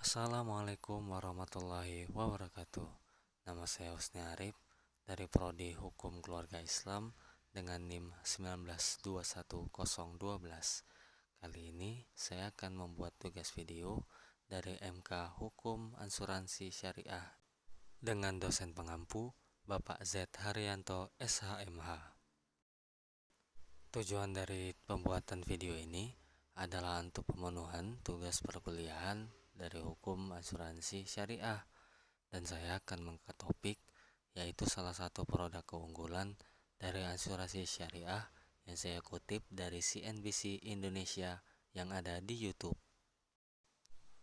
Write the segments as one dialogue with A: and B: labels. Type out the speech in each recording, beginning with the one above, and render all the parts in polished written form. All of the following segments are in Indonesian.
A: Assalamualaikum warahmatullahi wabarakatuh. Nama saya Husni Arif dari Prodi Hukum Keluarga Islam dengan NIM 1921012. Kali ini saya akan membuat tugas video dari MK Hukum Asuransi Syariah dengan dosen pengampu Bapak Z. Haryanto SHMH. Tujuan dari pembuatan video ini adalah untuk pemenuhan tugas perkuliahan dari hukum asuransi syariah, dan saya akan mengangkat topik yaitu salah satu produk keunggulan dari asuransi syariah yang saya kutip dari CNBC Indonesia yang ada di YouTube.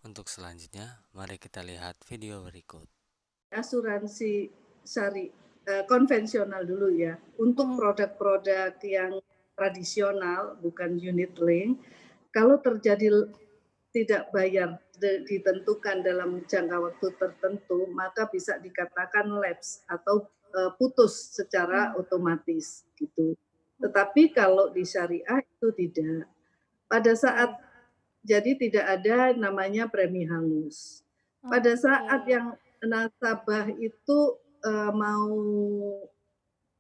A: Untuk selanjutnya, mari kita lihat video berikut.
B: Asuransi konvensional dulu ya. Untuk produk-produk yang tradisional, bukan unit link, kalau terjadi tidak bayar ditentukan dalam jangka waktu tertentu, maka bisa dikatakan lapse atau putus secara otomatis gitu. Tetapi kalau di syariah itu tidak. Pada saat jadi tidak ada namanya premi hangus. Pada saat yang nasabah itu mau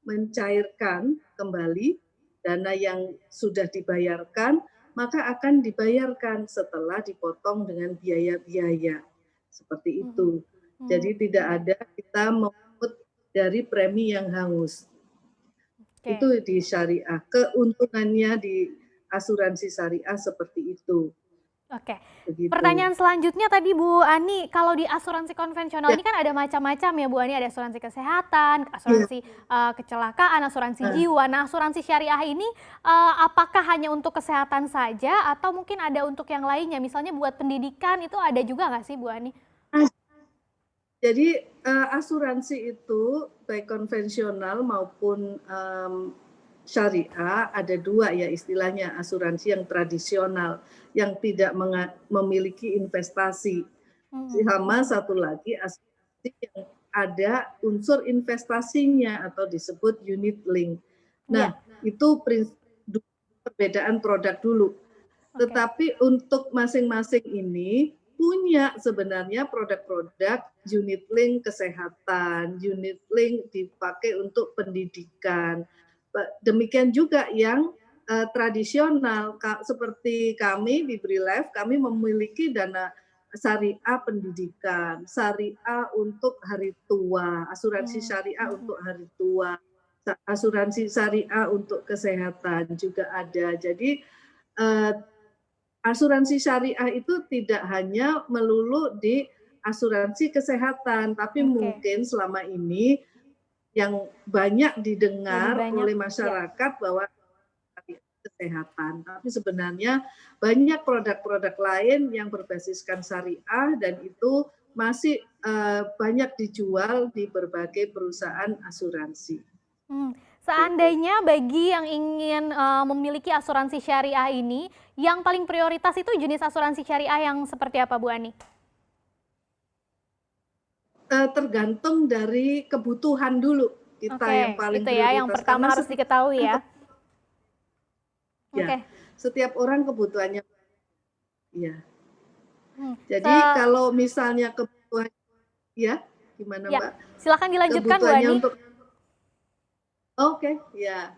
B: mencairkan kembali dana yang sudah dibayarkan, maka akan dibayarkan setelah dipotong dengan biaya-biaya seperti itu. Jadi tidak ada kita memungut dari premi yang hangus. Itu di syariah. Keuntungannya di asuransi syariah seperti itu.
C: Oke.
B: Begitu.
C: Pertanyaan selanjutnya tadi Bu Ani, kalau di asuransi konvensional ini kan ada macam-macam ya Bu Ani, ada asuransi kesehatan, asuransi kecelakaan, asuransi jiwa. Nah, asuransi syariah ini apakah hanya untuk kesehatan saja atau mungkin ada untuk yang lainnya? Misalnya buat pendidikan itu ada juga nggak sih Bu Ani?
B: Jadi asuransi itu baik konvensional maupun syariah ada dua ya istilahnya, asuransi yang tradisional yang tidak memiliki investasi. Sama satu lagi asuransi yang ada unsur investasinya atau disebut unit link. Nah, itu perbedaan produk dulu. Tetapi untuk masing-masing ini punya sebenarnya produk-produk unit link kesehatan, unit link dipakai untuk pendidikan. Demikian juga yang tradisional seperti kami di BRILIFE, kami memiliki dana syariah pendidikan, syariah untuk hari tua, asuransi syariah untuk hari tua, asuransi syariah untuk kesehatan juga ada. Jadi asuransi syariah itu tidak hanya melulu di asuransi kesehatan, tapi mungkin selama ini yang banyak didengar oleh masyarakat bahwa kesehatan. Tapi sebenarnya banyak produk-produk lain yang berbasiskan syariah dan itu masih banyak dijual di berbagai perusahaan asuransi.
C: Seandainya bagi yang ingin memiliki asuransi syariah ini, yang paling prioritas itu jenis asuransi syariah yang seperti apa Bu Ani?
B: Tergantung dari kebutuhan dulu kita yang paling
C: itu
B: prioritas.
C: Ya, yang pertama harus diketahui ya.
B: Ya, setiap orang kebutuhannya. Ya. Jadi kalau misalnya kebutuhan, ya gimana Mbak?
C: Silakan dilanjutkan Bu Ani.
B: Oke, ya.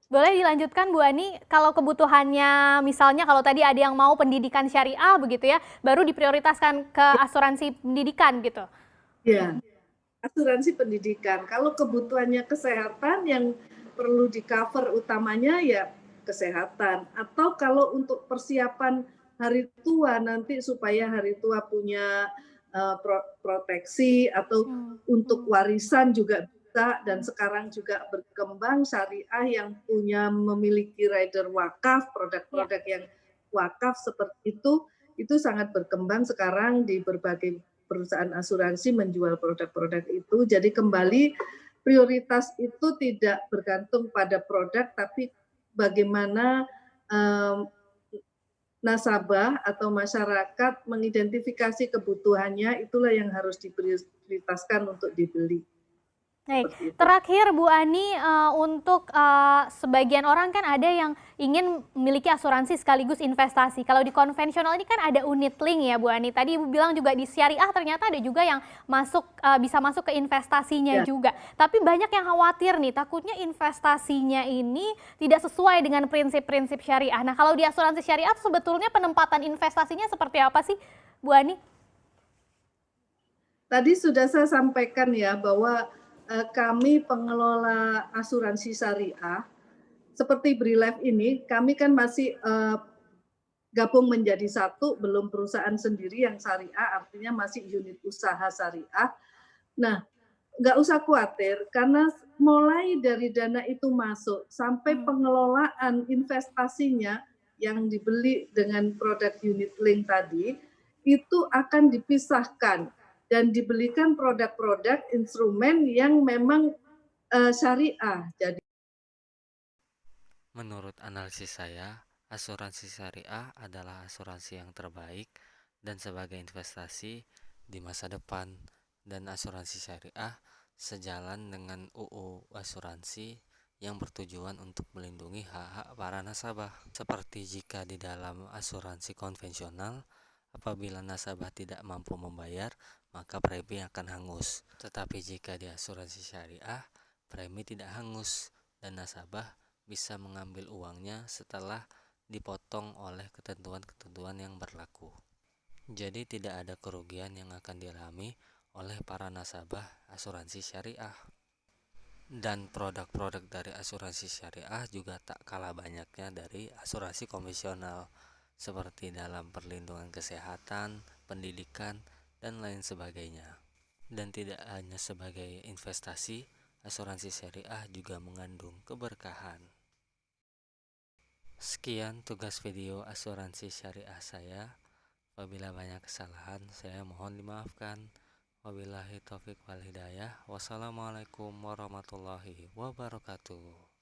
C: Boleh dilanjutkan Bu Ani, kalau kebutuhannya misalnya kalau tadi ada yang mau pendidikan syariah begitu ya, baru diprioritaskan ke asuransi pendidikan gitu.
B: Ya, asuransi pendidikan. Kalau kebutuhannya kesehatan yang perlu di-cover utamanya ya kesehatan. Atau kalau untuk persiapan hari tua nanti supaya hari tua punya proteksi atau untuk warisan juga bisa, dan sekarang juga berkembang syariah yang punya memiliki rider wakaf, produk-produk yang wakaf seperti itu sangat berkembang sekarang di berbagai perusahaan asuransi menjual produk-produk itu. Jadi kembali prioritas itu tidak bergantung pada produk, tapi bagaimana nasabah atau masyarakat mengidentifikasi kebutuhannya, itulah yang harus diprioritaskan untuk dibeli.
C: Baik,
B: seperti itu.
C: terakhir Bu Ani, untuk sebagian orang kan ada yang ingin memiliki asuransi sekaligus investasi. Kalau di konvensional ini kan ada unit link ya Bu Ani. Tadi Ibu bilang juga di syariah ternyata ada juga yang masuk bisa masuk ke investasinya
B: Ya,
C: juga. Tapi banyak yang khawatir nih, takutnya investasinya ini tidak sesuai dengan prinsip-prinsip syariah. Nah, kalau di asuransi syariah sebetulnya penempatan investasinya seperti apa sih Bu Ani?
B: tadi sudah saya sampaikan ya bahwa kami pengelola asuransi syariah seperti Brilife ini, kami kan masih gabung menjadi satu, belum perusahaan sendiri yang syariah, artinya masih unit usaha syariah. Nah, nggak usah khawatir karena mulai dari dana itu masuk sampai pengelolaan investasinya yang dibeli dengan produk unit link tadi itu akan dipisahkan dan dibelikan produk-produk instrumen yang memang syariah. Jadi
A: Menurut analisis saya, asuransi syariah adalah asuransi yang terbaik dan sebagai investasi di masa depan, dan asuransi syariah sejalan dengan UU asuransi yang bertujuan untuk melindungi hak-hak para nasabah. Seperti jika di dalam asuransi konvensional, apabila nasabah tidak mampu membayar, maka premi akan hangus. Tetapi jika di asuransi syariah, premi tidak hangus dan nasabah bisa mengambil uangnya setelah dipotong oleh ketentuan-ketentuan yang berlaku. Jadi tidak ada kerugian yang akan dialami oleh para nasabah asuransi syariah. Dan produk-produk dari asuransi syariah juga tak kalah banyaknya dari asuransi konvensional, seperti dalam perlindungan kesehatan, pendidikan, dan lain sebagainya. Dan tidak hanya sebagai investasi, asuransi syariah juga mengandung keberkahan. Sekian tugas video asuransi syariah saya. Apabila banyak kesalahan, saya mohon dimaafkan. Wabillahi taufik wal hidayah. Wassalamualaikum warahmatullahi wabarakatuh.